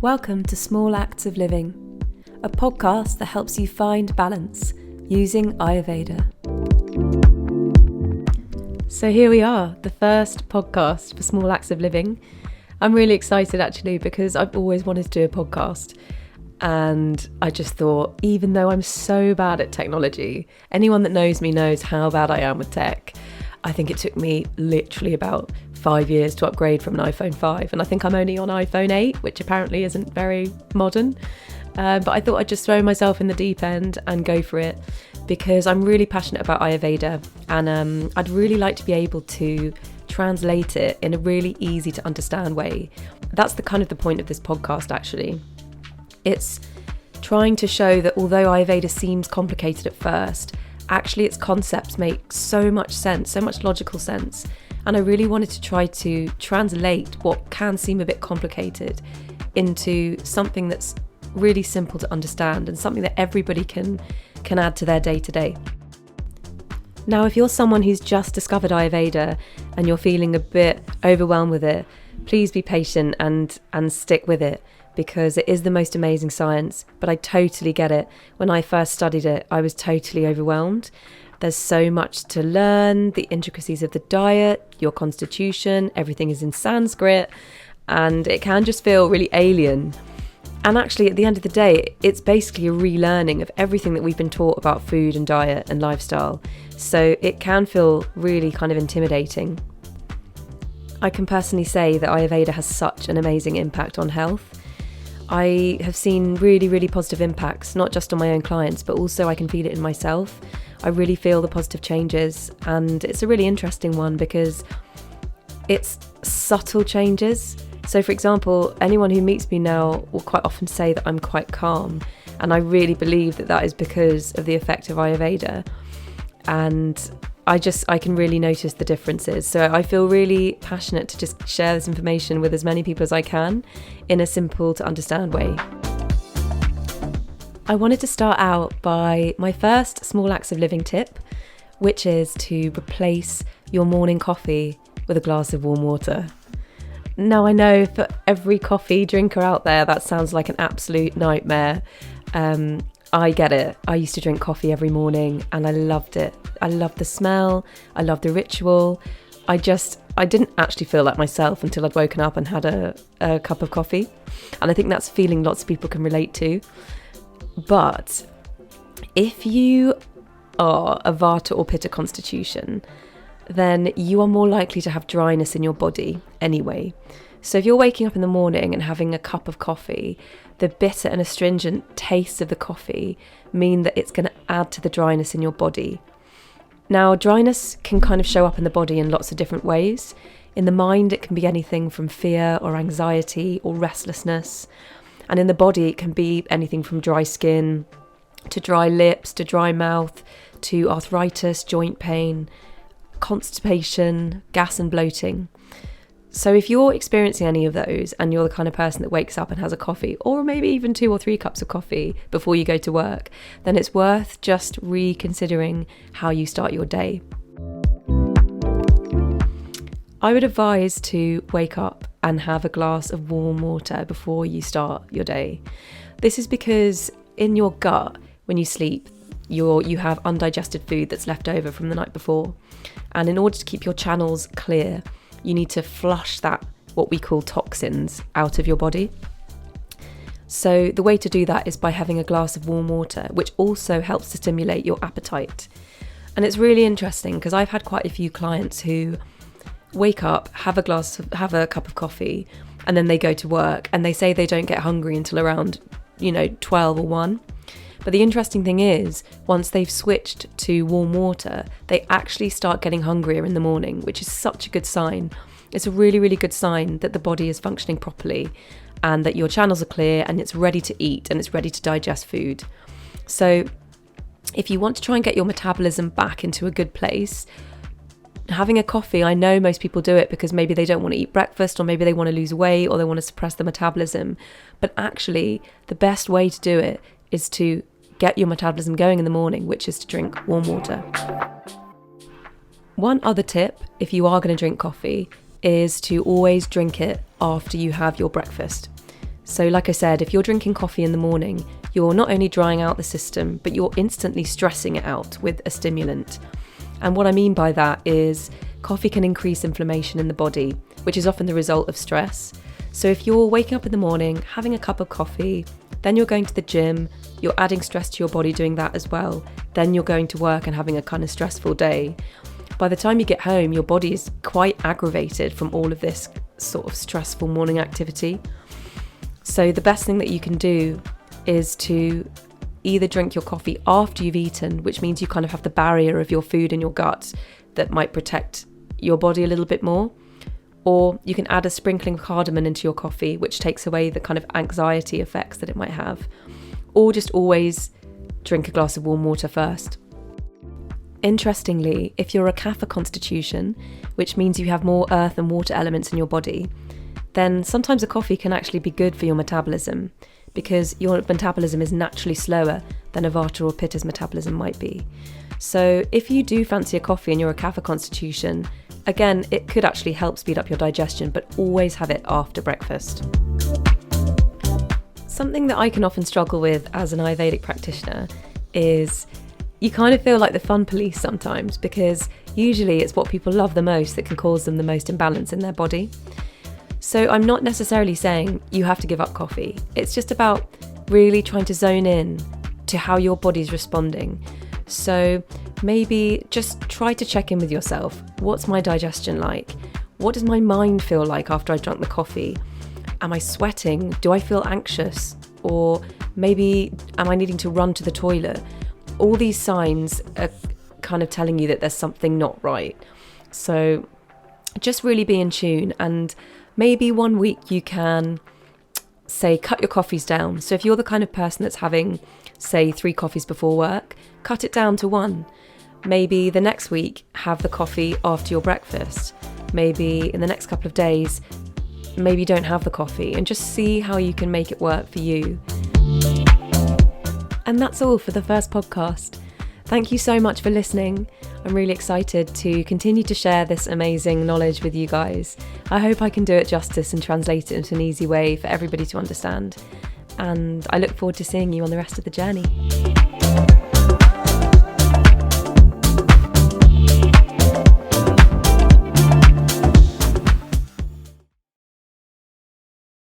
Welcome to Small Acts of Living, a podcast that helps you find balance using Ayurveda. So here we are, the first podcast for Small Acts of Living. I'm really excited actually because I've always wanted to do a podcast, and I just thought, even though I'm so bad at technology, anyone that knows me knows how bad I am with tech. I think it took me literally about 5 years to upgrade from an iPhone 5, and I think I'm only on iPhone 8, which apparently isn't very modern. But I thought I'd just throw myself in the deep end and go for it because I'm really passionate about Ayurveda, and I'd really like to be able to translate it in a really easy to understand way. That's the point of this podcast actually. It's trying to show that although Ayurveda seems complicated at first, actually its concepts make so much sense, so much logical sense. And I really wanted to try to translate what can seem a bit complicated into something that's really simple to understand and something that everybody can add to their day-to-day. Now, if you're someone who's just discovered Ayurveda and you're feeling a bit overwhelmed with it, please be patient and stick with it, because it is the most amazing science. But I totally get it. When I first studied it, I was totally overwhelmed. There's so much to learn, the intricacies of the diet, your constitution, everything is in Sanskrit, and it can just feel really alien. And actually, at the end of the day, it's basically a relearning of everything that we've been taught about food and diet and lifestyle. So it can feel really kind of intimidating. I can personally say that Ayurveda has such an amazing impact on health. I have seen really, really positive impacts, not just on my own clients, but also I can feel it in myself. I really feel the positive changes, and it's a really interesting one because it's subtle changes. So for example, anyone who meets me now will quite often say that I'm quite calm, and I really believe that is because of the effect of Ayurveda, and I can really notice the differences. So I feel really passionate to just share this information with as many people as I can in a simple to understand way. I wanted to start out by my first Small Acts of Living tip, which is to replace your morning coffee with a glass of warm water. Now, I know for every coffee drinker out there, that sounds like an absolute nightmare. I get it. I used to drink coffee every morning and I loved it. I loved the smell. I loved the ritual. I didn't actually feel like myself until I'd woken up and had a cup of coffee. And I think that's a feeling lots of people can relate to. But if you are a Vata or Pitta constitution, then you are more likely to have dryness in your body anyway. So if you're waking up in the morning and having a cup of coffee, the bitter and astringent taste of the coffee mean that it's going to add to the dryness in your body. Now, dryness can kind of show up in the body in lots of different ways. In the mind, it can be anything from fear or anxiety or restlessness. And in the body, it can be anything from dry skin to dry lips to dry mouth to arthritis, joint pain, constipation, gas and bloating. So if you're experiencing any of those and you're the kind of person that wakes up and has a coffee, or maybe even 2 or 3 cups of coffee before you go to work, then it's worth just reconsidering how you start your day. I would advise to wake up and have a glass of warm water before you start your day. This is because in your gut, when you sleep, you have undigested food that's left over from the night before. And in order to keep your channels clear, you need to flush that, what we call toxins, out of your body. So the way to do that is by having a glass of warm water, which also helps to stimulate your appetite. And it's really interesting because I've had quite a few clients who wake up, have a cup of coffee, and then they go to work and they say they don't get hungry until around 12 or 1. But the interesting thing is, once they've switched to warm water, they actually start getting hungrier in the morning, which is such a good sign. It's a really, really good sign that the body is functioning properly and that your channels are clear and it's ready to eat and it's ready to digest food. So if you want to try and get your metabolism back into a good place, having a coffee, I know most people do it because maybe they don't want to eat breakfast, or maybe they want to lose weight, or they want to suppress the metabolism. But actually, the best way to do it is to get your metabolism going in the morning, which is to drink warm water. One other tip, if you are going to drink coffee, is to always drink it after you have your breakfast. So like I said, if you're drinking coffee in the morning, you're not only drying out the system, but you're instantly stressing it out with a stimulant. And what I mean by that is coffee can increase inflammation in the body, which is often the result of stress. So if you're waking up in the morning, having a cup of coffee, then you're going to the gym, you're adding stress to your body doing that as well, then you're going to work and having a kind of stressful day. By the time you get home, your body is quite aggravated from all of this sort of stressful morning activity. So the best thing that you can do is to either drink your coffee after you've eaten, which means you kind of have the barrier of your food in your gut that might protect your body a little bit more. Or you can add a sprinkling of cardamom into your coffee, which takes away the kind of anxiety effects that it might have. Or just always drink a glass of warm water first. Interestingly, if you're a kapha constitution, which means you have more earth and water elements in your body, then sometimes a coffee can actually be good for your metabolism, because your metabolism is naturally slower than a vata or pitta's metabolism might be. So if you do fancy a coffee and you're a kapha constitution, again, it could actually help speed up your digestion, but always have it after breakfast. Something that I can often struggle with as an Ayurvedic practitioner is you kind of feel like the fun police sometimes, because usually it's what people love the most that can cause them the most imbalance in their body. So I'm not necessarily saying you have to give up coffee. It's just about really trying to zone in to how your body's responding. So maybe just try to check in with yourself. What's my digestion like? What does my mind feel like after I've drunk the coffee? Am I sweating? Do I feel anxious? Or maybe am I needing to run to the toilet? All these signs are kind of telling you that there's something not right. So just really be in tune, and maybe one week you can, say, cut your coffees down. So if you're the kind of person that's having, say, 3 coffees before work, cut it down to 1. Maybe the next week, have the coffee after your breakfast. Maybe in the next couple of days, maybe don't have the coffee, and just see how you can make it work for you. And that's all for the first podcast. Thank you so much for listening. I'm really excited to continue to share this amazing knowledge with you guys. I hope I can do it justice and translate it into an easy way for everybody to understand. And I look forward to seeing you on the rest of the journey.